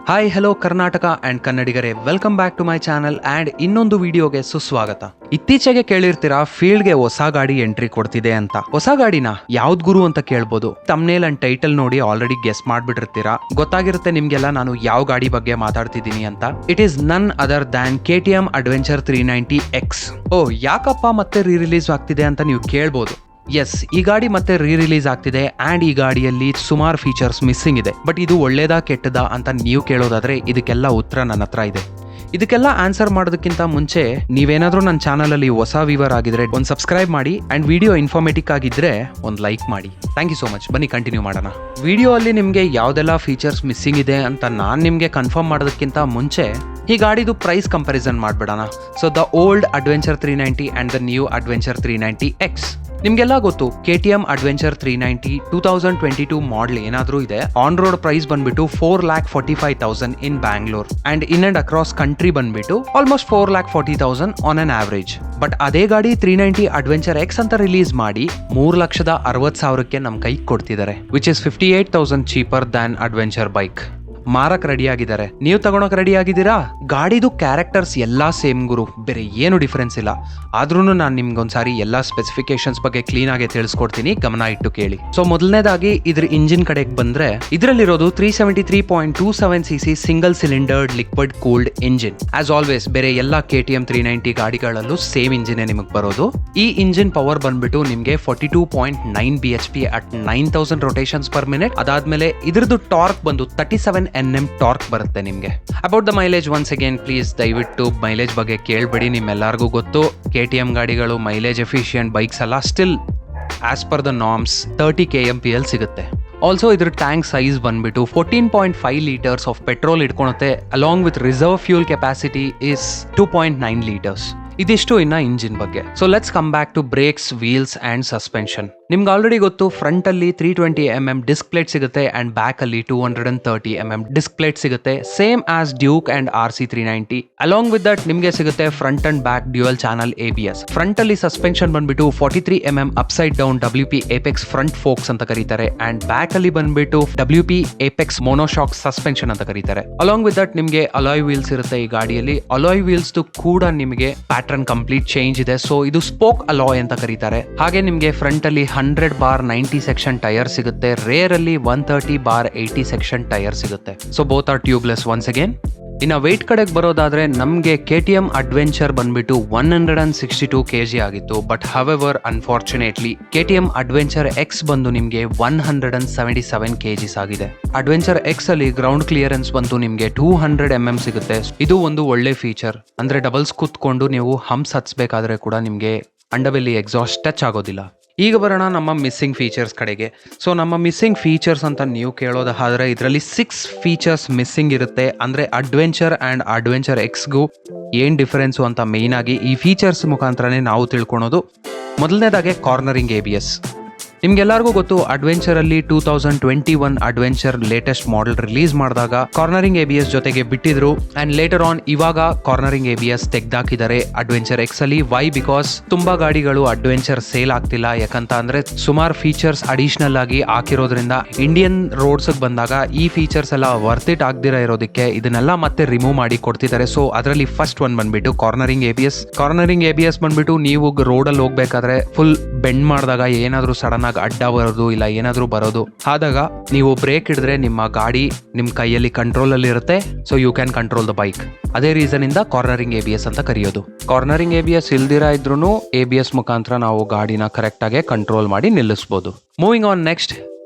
Hi hello Karnataka and ಕನ್ನಡಿಗರೇ, welcome back to my channel and ಇನ್ನೊಂದು ವಿಡಿಯೋಗೆ ಸುಸ್ವಾಗತ. ಇತ್ತೀಚೆಗೆ ಕೇಳಿರ್ತೀರಾ ಫೀಲ್ಡ್ಗೆ ಹೊಸ ಗಾಡಿ ಎಂಟ್ರಿ ಕೊಡ್ತಿದೆ ಅಂತ. ಹೊಸ ಗಾಡಿನ ಯಾವ್ದು ಗುರು ಅಂತ ಕೇಳ್ಬೋದು. ತಮ್ನೇಲ್ ಅಂಡ್ ಟೈಟಲ್ ನೋಡಿ ಆಲ್ರೆಡಿ ಗೆಸ್ ಮಾಡ್ಬಿಟ್ಟಿರ್ತೀರಾ. ಗೊತ್ತಾಗಿರುತ್ತೆ ನಿಮ್ಗೆಲ್ಲ ನಾನು ಯಾವ ಗಾಡಿ ಬಗ್ಗೆ ಮಾತಾಡ್ತಿದ್ದೀನಿ ಅಂತ. ಇಟ್ ಈಸ್ ನನ್ other than KTM adventure 390X. ಓ, ಯಾಕಪ್ಪ ಮತ್ತೆ ರೀ ರಿಲೀಸ್ ಆಗ್ತಿದೆ ಅಂತ ನೀವು ಕೇಳ್ಬೋದು. ಎಸ್, ಈ ಗಾಡಿ ಮತ್ತೆ ರೀ ರಿಲೀಸ್ ಆಗ್ತಿದೆ ಅಂಡ್ ಈ ಗಾಡಿಯಲ್ಲಿ ಸುಮಾರು ಫೀಚರ್ಸ್ ಮಿಸ್ಸಿಂಗ್ ಇದೆ. ಬಟ್ ಇದು ಒಳ್ಳೇದಾ ಕೆಟ್ಟದಾ ಅಂತ ನೀವು ಕೇಳೋದಾದ್ರೆ ಇದಕ್ಕೆಲ್ಲ ಉತ್ತರ ನನ್ನ ಹತ್ರ ಇದೆ. ಇದಕ್ಕೆಲ್ಲ ಆನ್ಸರ್ ಮಾಡೋದಕ್ಕಿಂತ ಮುಂಚೆ ನೀವೇನಾದ್ರೂ ನನ್ನ ಚಾನಲ್ ಅಲ್ಲಿ ಹೊಸ ವ್ಯೂವರ್ ಆಗಿದ್ರೆ ಒಂದು ಸಬ್ಸ್ಕ್ರೈಬ್ ಮಾಡಿ ಅಂಡ್ ವಿಡಿಯೋ ಇನ್ಫಾರ್ಮೇಟಿವ್ ಆಗಿದ್ರೆ ಒಂದು ಲೈಕ್ ಮಾಡಿ. Thank you so much. ಬನ್ನಿ ಕಂಟಿನ್ಯೂ ಮಾಡೋಣ. ವಿಡಿಯೋ ಅಲ್ಲಿ ನಿಮಗೆ ಯಾವ್ದೆಲ್ಲ ಫೀಚರ್ಸ್ ಮಿಸ್ಸಿಂಗ್ ಇದೆ ಅಂತ ನಾನು ನಿಮಗೆ ಕನ್ಫರ್ಮ್ ಮಾಡೋದಕ್ಕಿಂತ ಮುಂಚೆ ಈ ಗಾಡಿದು ಪ್ರೈಸ್ ಕಂಪ್ಯಾರಿಸನ್ ಮಾಡ್ಬಿಡೋಣ. So the old adventure 390 and the new adventure 390X. ನಿಮ್ಗೆಲ್ಲ ಗೊತ್ತು KTM ಅಡ್ವೆಂಚರ್ 390 2022 ಮಾಡಲ್ ಏನಾದ್ರೂ ಇದೆ. ಆನ್ ರೋಡ್ ಪ್ರೈಸ್ ಬಂದ್ಬಿಟ್ಟು 4,45,000 in Bangalore and in and across country ಬಂದ್ಬಿಟ್ಟು almost 4,40,000 on an average. But ಅದೇ ಗಾಡಿ 390 ಅಡ್ವೆಂಚರ್ X ಅಂತ ರಿಲೀಸ್ ಮಾಡಿ 3,60,000ಕ್ಕೆ ನಮ್ ಕೈಗೆ ಕೊಡ್ತಿದ್ದಾರೆ, which is 58,000 cheaper than adventure bike. ಮಾರಕ್ ರೆಡಿ ಆಗಿದ್ದಾರೆ. ನೀವು ತಗೊಳಕ್ ರೆಡಿ ಆಗಿದ್ದೀರಾ? ಗಾಡಿದು ಕ್ಯಾರೆಕ್ಟರ್ಸ್ ಎಲ್ಲಾ ಸೇಮ್ ಗುರು, ಬೇರೆ ಏನು ಡಿಫರೆನ್ಸ್ ಇಲ್ಲ. ಆದ್ರೂ ನಾನು ನಿಮ್ಗೊಂದ್ಸಾರಿ ಎಲ್ಲಾ ಸ್ಪೆಸಿಫಿಕೇಶನ್ಸ್ ಬಗ್ಗೆ ಕ್ಲೀನ್ ಆಗಿ ತಿಳಿಸ್ಕೊಡ್ತೀನಿ, ಗಮನ ಇಟ್ಟು ಕೇಳಿ. ಸೊ ಮೊದಲನೇದಾಗಿ ಇದ್ರ ಇಂಜಿನ್ ಕಡೆಗೆ ಬಂದ್ರೆ ಇದರಲ್ಲಿರೋದು 373.27cc single cylindered liquid cooled engine. As always ಬೇರೆ ಎಲ್ಲಾ KTM 390 ಗಾಡಿಗಳಲ್ಲೂ ಸೇಮ್ ಇಂಜಿನ್ ನಿಮಗೆ ಬರೋದು. ಈ ಇಂಜಿನ್ ಪವರ್ ಬಂದ್ಬಿಟ್ಟು ನಿಮ್ಗೆ 42.9 bhp at 9,000 rotations per minute. ಅದಾದ್ಮೇಲೆ ಇದ್ರದ್ದು ಟಾರ್ಕ್ ಬಂದು 37 Nm ಟಾರ್ಕ್ ಬರುತ್ತೆ ನಿಮ್ಗೆ. About the mileage once again please ದಯವಿಟ್ಟು ಮೈಲೇಜ್ ಬಗ್ಗೆ ಕೇಳ್ಬೇಡಿ. ನಿಮ್ಮೆಲ್ಲರಿಗೂ ಗೊತ್ತು KTM ಗಾಡಿಗಳು ಮೈಲೇಜ್ ಎಫಿಷಿಯಂಟ್ ಬೈಕ್ಸ್ ಅಲ್ಲ. Still as per the norms 30 kmpl ಸಿಗುತ್ತೆ. ಆಲ್ಸೋ ಇದ್ರ ಟ್ಯಾಂಕ್ ಸೈಜ್ ಬಂದ್ಬಿಟ್ಟು 14.5 ಲೀಟರ್ಸ್ ಆಫ್ ಪೆಟ್ರೋಲ್ ಇಟ್ಕೊಳುತ್ತೆ. Along with reserve fuel capacity is 2.9 litres. ಇದಿಷ್ಟು ಇನ್ನ ಇಂಜಿನ್ ಬಗ್ಗೆ. So let's come back to brakes, wheels and suspension. ನಿಮ್ಗೆ already ಗೊತ್ತು ಫ್ರಂಟ್ ಅಲ್ಲಿ 320mm ಡಿಸ್ಕ್ ಪ್ಲೇಟ್ ಸಿಗುತ್ತೆ ಅಂಡ್ ಬ್ಯಾಕ್ ಅಲ್ಲಿ 230mm ಡಿಸ್ಕ್ ಪ್ಲೇಟ್ ಸಿಗುತ್ತೆ, same as Duke and RC 390. Along with that ನಿಮ್ಗೆ ಸಿಗುತ್ತೆ front and back dual channel ABS. Front ಅಲ್ಲಿ suspension ಬಂದ್ಬಿಟ್ಟು 43mm upside down WP Apex front forks ಅಂತ ಕರೀತಾರೆ and back ಅಲ್ಲಿ ಬಂದ್ಬಿಟ್ಟು WP Apex ಮೋನೋಶಾಕ್ ಸಸ್ಪೆನ್ಷನ್ ಅಂತ ಕರೀತಾರೆ. ಅಲಾಂಗ್ ವಿತ್ ದಟ್ ನಿಮ್ಗೆ ಅಲಾಯ್ ವೀಲ್ಸ್ ಇರುತ್ತೆ ಈ ಗಾಡಿಯಲ್ಲಿ. ಅಲಾಯ್ ವೀಲ್ಸ್ ಕೂಡ ನಿಮಗೆ ಪ್ಯಾಟರ್ನ್ ಕಂಪ್ಲೀಟ್ ಚೇಂಜ್ ಇದೆ. ಸೊ ಇದು ಸ್ಪೋಕ್ ಅಲಾಯ್ ಅಂತ ಕರೀತಾರೆ. ಹಾಗೆ ನಿಮ್ಗೆ ಫ್ರಂಟ್ ಅಲ್ಲಿ 100/90 ಸೆಕ್ಷನ್ ಟೈರ್ ಸಿಗುತ್ತೆ. ರೇರ್ ಅಲ್ಲಿ 130/80 ಸೆಕ್ಷನ್ ಟೈರ್ ಸಿಗುತ್ತೆ. So both are tubeless once again. ಇನ್ನ weight ಕಡೆಗೆ ಬರೋದಾದ್ರೆ ನಮ್ಗೆ KTM ಅಡ್ವೆಂಚರ್ ಬಂದ್ಬಿಟ್ಟು 162 kg ಆಗಿತ್ತು. But however unfortunately KTM adventure X ಬಂದು ನಿಮ್ಗೆ 177 kgs ಆಗಿದೆ. ಅಡ್ವೆಂಚರ್ X ಅಲ್ಲಿ ಗ್ರೌಂಡ್ ಕ್ಲಿಯರೆನ್ಸ್ ಬಂದು ನಿಮ್ಗೆ 200mm ಸಿಗುತ್ತೆ. ಇದು ಒಂದು ಒಳ್ಳೆ ಫೀಚರ್. ಅಂದ್ರೆ ಡಬಲ್ಸ್ ಕೂತ್ಕೊಂಡು ನೀವು ಹಂಪ್ಸ್ ಹತ್ಸ್ಬೇಕಾದ್ರೆ ಕೂಡ ನಿಮ್ಗೆ ಅಂಡರ್ಬೆಲ್ಲಿ ಎಕ್ಸಾಸ್ಟ್ ಟಚ್ ಆಗೋದಿಲ್ಲ. ಈಗ ಬರೋಣ ನಮ್ಮ ಮಿಸ್ಸಿಂಗ್ ಫೀಚರ್ಸ್ ಕಡೆಗೆ. ಸೊ ನಮ್ಮ ಮಿಸ್ಸಿಂಗ್ ಫೀಚರ್ಸ್ ಅಂತ ನೀವು ಕೇಳೋದಾದ್ರೆ ಇದರಲ್ಲಿ 6 ಫೀಚರ್ಸ್ ಮಿಸ್ಸಿಂಗ್ ಇರುತ್ತೆ. ಅಂದ್ರೆ ಅಡ್ವೆಂಚರ್ ಅಂಡ್ ಅಡ್ವೆಂಚರ್ Xಗೂ ಏನ್ ಡಿಫರೆನ್ಸು ಅಂತ ಮೇಯ್ನ್ ಆಗಿ ಈ ಫೀಚರ್ಸ್ ಮುಖಾಂತರನೇ ನಾವು ತಿಳ್ಕೊಳೋದು. ಮೊದಲನೇದಾಗೆ ಕಾರ್ನರಿಂಗ್ ABS. ನಿಮ್ಗೆಲ್ಲರಿಗೂ ಗೊತ್ತು ಅಡ್ವೆಂಚರ್ ಅಲ್ಲಿ 2021 ಅಡ್ವೆಂಚರ್ ಲೇಟೆಸ್ಟ್ ಮಾಡೆಲ್ ರಿಲೀಸ್ ಮಾಡಿದಾಗ ಕಾರ್ನರಿಂಗ್ ABS ಜೊತೆಗೆ ಬಿಟ್ಟಿದ್ರು ಅಂಡ್ ಲೇಟರ್ ಆನ್ ಇವಾಗ ಕಾರ್ನರಿಂಗ್ ABS ತೆಗ್ದಾಕಿದ್ದಾರೆ ಅಡ್ವೆಂಚರ್ X ಅಲ್ಲಿ. ವೈ? ಬಿಕಾಸ್ ತುಂಬಾ ಗಾಡಿಗಳು ಅಡ್ವೆಂಚರ್ ಸೇಲ್ ಆಗ್ತಿಲ್ಲ. ಯಾಕಂತ ಅಂದ್ರೆ ಸುಮಾರು ಫೀಚರ್ಸ್ ಅಡಿಷನಲ್ ಆಗಿ ಹಾಕಿರೋದ್ರಿಂದ ಇಂಡಿಯನ್ ರೋಡ್ಸ್ ಬಂದಾಗ ಈ ಫೀಚರ್ಸ್ ಎಲ್ಲ ವರ್ತ್ ಇಟ್ ಆಗದಿರ ಇರೋದಕ್ಕೆ ಇದನ್ನೆಲ್ಲ ಮತ್ತೆ ರಿಮೂವ್ ಮಾಡಿ ಕೊಡ್ತಿದ್ದಾರೆ. ಸೊ ಅದರಲ್ಲಿ ಫಸ್ಟ್ ಒನ್ ಬಂದ್ಬಿಟ್ಟು ಕಾರ್ನರಿಂಗ್ ABS. ಕಾರ್ನರಿಂಗ್ ABS ಬಂದ್ಬಿಟ್ಟು ನೀವು ರೋಡ್ ಅಲ್ಲಿ ಹೋಗ್ಬೇಕಾದ್ರೆ ಫುಲ್ ಬೆಂಡ್ ಮಾಡಿದಾಗ ಏನಾದ್ರೂ ಸಡನ್ ಅಡ್ಡ ಬರೋದು ಇಲ್ಲ ಏನಾದ್ರೂ ಬರೋದು ಆದಾಗ ನೀವು ಬ್ರೇಕ್ ಹಿಡಿದ್ರೆ ನಿಮ್ಮ ಗಾಡಿ ನಿಮ್ ಕೈಯಲ್ಲಿ ಕಂಟ್ರೋಲ್ ಅಲ್ಲಿ ಇರುತ್ತೆ. So you can control the bike. ಅದೇ ರೀಸನ್ ಇಂದ ಕಾರ್ನರಿಂಗ್ ABS ಅಂತ ಕರೆಯೋದು. ಕಾರ್ನರಿಂಗ್ ABS ಇಲ್ದಿರಾ ಇದ್ರೂ ABS ಮುಖಾಂತರ ನಾವು ಗಾಡಿನ ಕರೆಕ್ಟ್ ಆಗಿ ಕಂಟ್ರೋಲ್ ಮಾಡಿ ನಿಲ್ಲಿಸಬಹುದು. ಮೂವಿಂಗ್ ಆನ್ ನೆಕ್ಸ್ಟ್,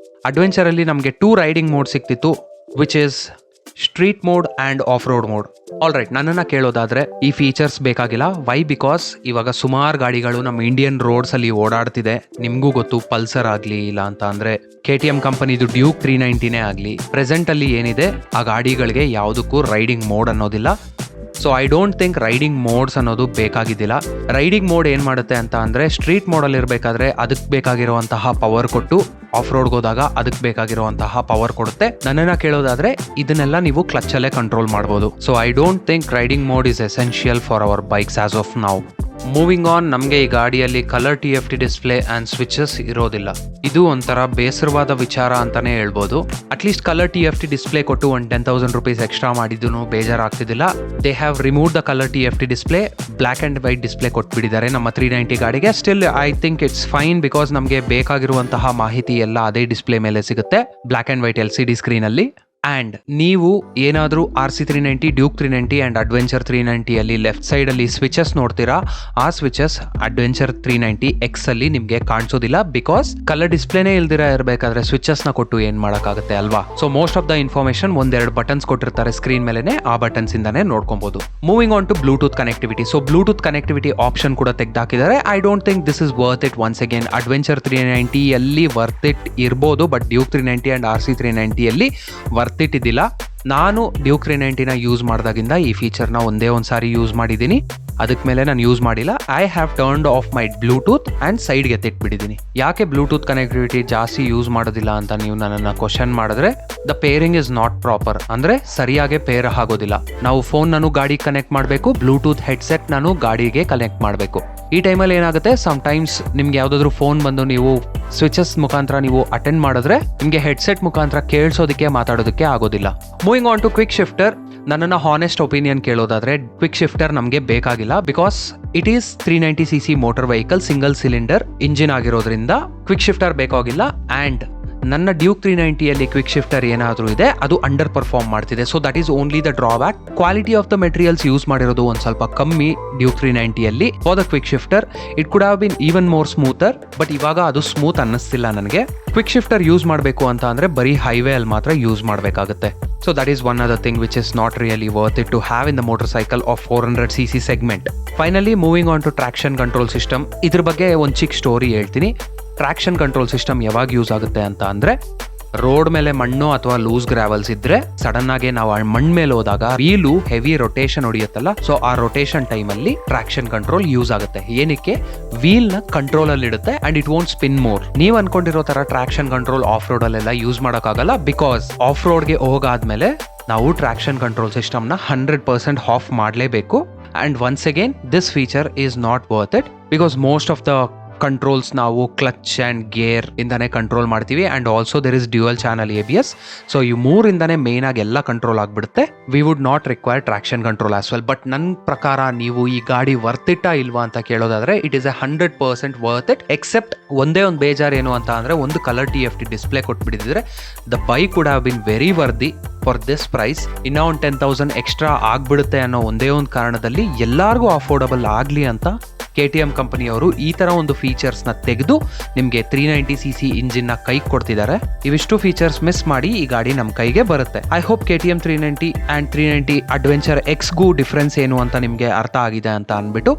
ಅಡ್ವೆಂಚರ್ ಅಲ್ಲಿ ನಮಗೆ 2 ರೈಡಿಂಗ್ ಮೋಡ್ ಸಿಕ್ತಿತ್ತು, which is street mode and of road mode. All right, ನನ್ನನ್ನ ಕೇಳೋದಾದ್ರೆ ಈ ಫೀಚರ್ಸ್ ಬೇಕಾಗಿಲ್ಲ. ವೈ? ಬಿಕಾಸ್ ಇವಾಗ ಸುಮಾರು ಗಾಡಿಗಳು ನಮ್ಮ ಇಂಡಿಯನ್ ರೋಡ್ಸ್ ಅಲ್ಲಿ ಓಡಾಡ್ತಿದೆ. ನಿಮ್ಗೂ ಗೊತ್ತು ಪಲ್ಸರ್ ಆಗ್ಲಿ ಇಲ್ಲ ಅಂತ ಅಂದ್ರೆ KTM ಕಂಪನಿದು ಡ್ಯೂಕ್ 390ನೇ ಆಗ್ಲಿ, ಪ್ರೆಸೆಂಟ್ ಅಲ್ಲಿ ಏನಿದೆ ಆ ಗಾಡಿಗಳಿಗೆ ಯಾವುದಕ್ಕೂ ರೈಡಿಂಗ್ ಮೋಡ್ ಅನ್ನೋದಿಲ್ಲ. So I don't think riding modes ಅನ್ನೋದು ಬೇಕಾಗಿದ್ದಿಲ್ಲ. ರೈಡಿಂಗ್ ಮೋಡ್ ಏನ್ ಮಾಡುತ್ತೆ ಅಂತ ಅಂದ್ರೆ ಸ್ಟ್ರೀಟ್ ಮೋಡ್ ಅಲ್ಲಿ ಇರಬೇಕಾದ್ರೆ ಅದಕ್ಕೆ ಬೇಕಾಗಿರುವಂತಹ ಪವರ್ ಕೊಟ್ಟು ಆಫ್ ರೋಡ್ಗೆ ಹೋದಾಗ ಅದಕ್ಕೆ ಬೇಕಾಗಿರುವಂತಹ ಪವರ್ ಕೊಡುತ್ತೆ. ನನ್ನನ್ನ ಕೇಳೋದಾದ್ರೆ ಇದನ್ನೆಲ್ಲ ನೀವು ಕ್ಲಚ್ ಅಲ್ಲೇ ಕಂಟ್ರೋಲ್ ಮಾಡಬಹುದು. So I don't think riding mode is essential for our bikes as of now. Moving on, ನಮಗೆ ಈ ಗಾಡಿಯಲ್ಲಿ colour TFT display and switches ಇರೋದಿಲ್ಲ. ಇದು ಒಂಥರ ಬೇಸರವಾದ ವಿಚಾರ ಅಂತಾನೆ ಹೇಳ್ಬೋದು. ಅಟ್ಲೀಸ್ಟ್ ಕಲರ್ TFT ಡಿಸ್ಪ್ಲೇ ಕೊಟ್ಟು ಒಂದು 10,000 rupees ಎಕ್ಸ್ಟ್ರಾ ಮಾಡಿದ್ದು ಬೇಜಾರಾಗ್ತಿದ್ದಿಲ್ಲ. They have remove the colour TFT display, black and white display ಕೊಟ್ಬಿಟ್ಟಿದ್ದಾರೆ ನಮ್ಮ 390 ಗಾಡಿಗೆ. Still I think it's fine, because ನಮಗೆ ಬೇಕಾಗಿರುವಂತಹ ಮಾಹಿತಿ ಎಲ್ಲ ಅದೇ ಡಿಸ್ಪ್ಲೇ ಮೇಲೆ ಸಿಗುತ್ತೆ, black and white LCD screen ಅಲ್ಲಿ. ಅಂಡ್ ನೀವು ಏನಾದರೂ RC390, ಡ್ಯೂಕ್ 390 ಅಂಡ್ ಅಡ್ವೆಂಚರ್ 390 ಅಲ್ಲಿ ಲೆಫ್ಟ್ ಸೈಡ್ ಅಲ್ಲಿ ಸ್ವಿಚಸ್ ನೋಡ್ತೀರಾ, ಆ ಸ್ವಿಚಸ್ ಅಡ್ವೆಂಚರ್ 390 X ಅಲ್ಲಿ ನಿಮ್ಗೆ ಕಾಣಿಸೋದಿಲ್ಲ, ಬಿಕಾಸ್ ಕಲರ್ ಡಿಸ್ಪ್ಲೇನೇ ಇಲ್ದಿರ ಇರಬೇಕಾದ್ರೆ ಸ್ವಿಚಸ್ ನ ಕೊಟ್ಟು ಏನ್ ಮಾಡಕ್ಕಾಗುತ್ತೆ ಅಲ್ವಾ. So most of the information ಒಂದೆರಡು ಬಟನ್ಸ್ ಕೊಟ್ಟಿರ್ತಾರೆ ಸ್ಕ್ರೀನ್ ಮೇಲೆನೆ, ಆ ಬಟನ್ಸ್ ಇಂದಾನೆ ನೋಡ್ಕೊಬಹುದು. Moving on to Bluetooth connectivity. So Bluetooth connectivity option ಕೂಡ ತೆಗೆದಾಕಿದ್ದಾರೆ. I don't think this is worth it. Once again, adventure 390 ಅಲ್ಲಿ ವರ್ತ್ ಇಟ್ ಇರ್ಬೋದು, ಬಟ್ ಡ್ಯೂಕ್ 390 ಅಂಡ್ RC390 ಅಲ್ಲಿ ವರ್ತ್ ಇಟ್ ಇದ್ದಿಲ್ಲ. ನಾನು ಡ್ಯೂಕ್ 390ನ ಯೂಸ್ ಮಾಡಿದಾಗಿಂದ ಈ ಫೀಚರ್ನ ಒಂದೇ ಒಂದು ಸಾರಿ ಯೂಸ್ ಮಾಡಿದ್ದೀನಿ, ಅದಕ್ಕೆ ಮೇಲೆ ನಾನು ಯೂಸ್ ಮಾಡಿಲ್ಲ. I have turned of my Bluetooth and ಸೈಡ್ಗೆ ತೆಟ್ಬಿಟ್ಟಿದ್ದೀನಿ. ಯಾಕೆ ಬ್ಲೂಟೂತ್ ಕನೆಕ್ಟಿವಿಟಿ ಜಾಸ್ತಿ ಯೂಸ್ ಮಾಡೋದಿಲ್ಲ ಅಂತ ನೀವು ನನ್ನನ್ನು ಕ್ವಶನ್ ಮಾಡಿದ್ರೆ, the pairing is not proper. ಅಂದ್ರೆ ಸರಿಯಾಗಿ ಪೇರ್ ಆಗೋದಿಲ್ಲ. ನಾವು ಫೋನ್ ನಾನು ಗಾಡಿಗೆ ಕನೆಕ್ಟ್ ಮಾಡಬೇಕು, ಬ್ಲೂಟೂತ್ ಹೆಡ್ಸೆಟ್ ನಾನು ಗಾಡಿಗೆ ಕನೆಕ್ಟ್ ಮಾಡಬೇಕು. ಈ ಟೈಮಲ್ಲಿ ಏನಾಗುತ್ತೆ, ಸಮ್ ಟೈಮ್ಸ್ ನಿಮ್ಗೆ ಯಾವ್ದಾದ್ರು ಫೋನ್ ಬಂದು ನೀವು ಸ್ವಿಚಸ್ ಮುಖಾಂತರ ನೀವು ಅಟೆಂಡ್ ಮಾಡಿದ್ರೆ ನಿಮ್ಗೆ ಹೆಡ್ಸೆಟ್ ಮುಖಾಂತರ ಕೇಳಿಸೋದಕ್ಕೆ ಮಾತಾಡೋದಕ್ಕೆ ಆಗೋದಿಲ್ಲ. Moving on to quick shifter. ನನ್ನನ್ನು ಹಾನೆಸ್ಟ್ ಒಪಿನಿಯನ್ ಕೇಳೋದಾದ್ರೆ ಕ್ವಿಕ್ ಶಿಫ್ಟರ್ ನಮಗೆ ಬೇಕಾಗಿಲ್ಲ, because it is 390cc motor vehicle, single cylinder engine ಆಗಿರೋದ್ರಿಂದ ಕ್ವಿಕ್ ಶಿಫ್ಟರ್ ಬೇಕಾಗಿಲ್ಲ. ಅಂಡ್ ನನ್ನ ಡ್ಯೂಕ್ 390 ಅಲ್ಲಿ ಕ್ವಿಕ್ ಶಿಫ್ಟರ್ ಏನಾದರೂ ಇದೆ ಅದು ಅಂಡರ್ ಪರ್ಫಾರ್ಮ್ ಮಾಡ್ತಿದೆ. So that is only the drawback. Quality of the materials use ಮಾಡಿರೋದು ಒಂದು ಸ್ವಲ್ಪ ಕಮ್ಮಿ ಡ್ಯೂಕ್ 390 ಅಲ್ಲಿ. For the quick shifter it could have been even more smoother, but ಇವಾಗ ಅದು ಸ್ಮೂತ್ ಅನ್ನಿಸ್ತಿಲ್ಲ ನನಗೆ. ಕ್ವಿಕ್ ಶಿಫ್ಟರ್ ಯೂಸ್ ಮಾಡಬೇಕು ಅಂತ ಅಂದ್ರೆ ಬರೀ ಹೈವೇ ಅಲ್ಲಿ ಮಾತ್ರ ಯೂಸ್ ಮಾಡಬೇಕಾಗುತ್ತೆ. So that is one other thing which is not really worth it to have in the motorcycle ಆಫ್ 400cc segment. Finally moving on to traction control system. ಇದ್ರ ಬಗ್ಗೆ ಒಂದು ಚಿಕ್ಕ ಸ್ಟೋರಿ ಹೇಳ್ತೀನಿ. ಟ್ರಾಕ್ಷನ್ ಕಂಟ್ರೋಲ್ ಸಿಸ್ಟಮ್ ಯಾವಾಗ use ಆಗುತ್ತೆ ಅಂತ ಅಂದ್ರೆ, ರೋಡ್ ಮೇಲೆ ಮಣ್ಣು ಅಥವಾ ಲೂಸ್ ಗ್ರಾವಲ್ಸ್ ಇದ್ರೆ ಸಡನ್ ಆಗಿ ನಾವು ಆ ಮಣ್ಣು ಮೇಲೆ ಹೋದಾಗ ವೀಲು ಹೆವಿ ರೊಟೇಷನ್ ಹೊಡಿಯುತ್ತಲ್ಲ, ಸೊ ಆ ರೊಟೇಷನ್ ಟೈಮ್ ಅಲ್ಲಿ ಟ್ರಾಕ್ಷನ್ ಕಂಟ್ರೋಲ್ ಯೂಸ್ ಆಗುತ್ತೆ. ಏನಕ್ಕೆ? ವೀಲ್ ನ ಕಂಟ್ರೋಲ್ ಅಲ್ಲಿ ಇಡುತ್ತೆ and it won't spin more. ನೀವ್ ಅನ್ಕೊಂಡಿರೋ ತರ ಟ್ರಾಕ್ಷನ್ ಕಂಟ್ರೋಲ್ ಆಫ್ ರೋಡ್ ಅಲ್ಲೆಲ್ಲ ಯೂಸ್ ಮಾಡಕ್ಕಾಗಲ್ಲ, ಬಿಕಾಸ್ ಆಫ್ ರೋಡ್ಗೆ ಹೋಗಾದ್ಮೇಲೆ ನಾವು ಟ್ರಾಕ್ಷನ್ ಕಂಟ್ರೋಲ್ ಸಿಸ್ಟಮ್ ನ 100% ಆಫ್ ಮಾಡಲೇಬೇಕು. And once again this feature is not worth it, because most of the controls ನಾವು ಕ್ಲಚ್ ಅಂಡ್ ಗೇರ್ ಇಂದಾನೆ ಕಂಟ್ರೋಲ್ ಮಾಡ್ತೀವಿ. And also there is dual channel ABS. So ಈ ಮೂರಿಂದಾನೆ main ಆಗಿ ಎಲ್ಲ control ಆಗ್ಬಿಡುತ್ತೆ. We would not require traction control as well. But ನನ್ನ ಪ್ರಕಾರ ನೀವು ಈ ಗಾಡಿ ವರ್ತ್ ಇಟ್ಟಾ ಇಲ್ವಾ ಅಂತ ಕೇಳೋದಾದ್ರೆ it is 100% worth it. Except ಒಂದೇ ಒಂದು ಬೇಜಾರ್ ಏನು ಅಂತ ಅಂದ್ರೆ, ಒಂದು ಕಲರ್ TFT ಡಿಸ್ಪ್ಲೇ ಕೊಟ್ಬಿಟ್ಟಿದ್ರೆ the bike would have been very worthy for this price. ಇನ್ನ ಒಂದು 10,000 ಎಕ್ಸ್ಟ್ರಾ ಆಗ್ಬಿಡುತ್ತೆ ಅನ್ನೋ ಒಂದೇ ಒಂದು ಕಾರಣದಲ್ಲಿ ಎಲ್ಲಾರ್ಗೂ ಅಫೋರ್ಡಬಲ್ ಆಗ್ಲಿ ಅಂತ KTM ಕಂಪನಿಯವರು ಈ ತರ ಒಂದು ಫೀಚರ್ಸ್ ನ ತೆಗೆದು ನಿಮ್ಗೆ 390cc ಇಂಜಿನ್ ನ ಕೈ ಕೊಡ್ತಿದ್ದಾರೆ. ಇವಿಷ್ಟು ಫೀಚರ್ಸ್ ಮಿಸ್ ಮಾಡಿ ಈ ಗಾಡಿ ನಮ್ ಕೈಗೆ ಬರುತ್ತೆ. I hope KTM 390 and 390 adventure X ಗೂ ಡಿಫ್ರೆನ್ಸ್ ಏನು ಅಂತ ನಿಮ್ಗೆ ಅರ್ಥ ಆಗಿದೆ ಅಂತ ಅನ್ಬಿಟ್ಟು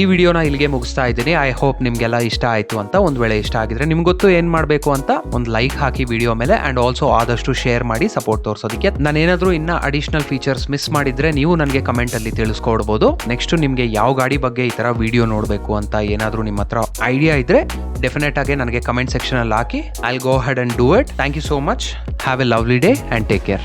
ಈ ವಿಡಿಯೋನ ಇಲ್ಲಿಗೆ ಮುಗಿಸ್ತಾ ಇದ್ದೀನಿ. ಐ ಹೋಪ್ ನಿಮ್ಗೆಲ್ಲ ಇಷ್ಟ ಆಯ್ತು ಅಂತ. ಒಂದ್ ವೇಳೆ ಇಷ್ಟ ಆಗಿದ್ರೆ ನಿಮ್ಗೆ ಗೊತ್ತು ಏನ್ ಮಾಡ್ಬೇಕು ಅಂತ, ಒಂದು ಲೈಕ್ ಹಾಕಿ ವಿಡಿಯೋ ಮೇಲೆ, ಅಂಡ್ ಆಲ್ಸೋ ಆದಷ್ಟು ಶೇರ್ ಮಾಡಿ ಸಪೋರ್ಟ್ ತೋರಿಸೋದಕ್ಕೆ. ನಾನೇನಾದ್ರೂ ಇನ್ನ ಅಡಿಷನಲ್ ಫೀಚರ್ಸ್ ಮಿಸ್ ಮಾಡಿದ್ರೆ ನೀವು ನನಗೆ ಕಮೆಂಟ್ ಅಲ್ಲಿ ತಿಳಿಸ್ಕೊಡ್ಬೋದು. ನೆಕ್ಸ್ಟ್ ನಿಮ್ಗೆ ಯಾವ ಗಾಡಿ ಬಗ್ಗೆ ಈ ತರ ವಿಡಿಯೋ ನೋಡಬೇಕು ಅಂತ ಏನಾದರೂ ನಿಮ್ಮ ಹತ್ರ ಐಡಿಯಾ ಇದ್ರೆ ಡೆಫಿನೆಟ್ ಆಗಿ ನನಗೆ ಕಮೆಂಟ್ ಸೆಕ್ಷನ್ ಅಲ್ಲಿ ಹಾಕಿ. I will go ahead and do it. Thank you so much. Have a lovely day and take care.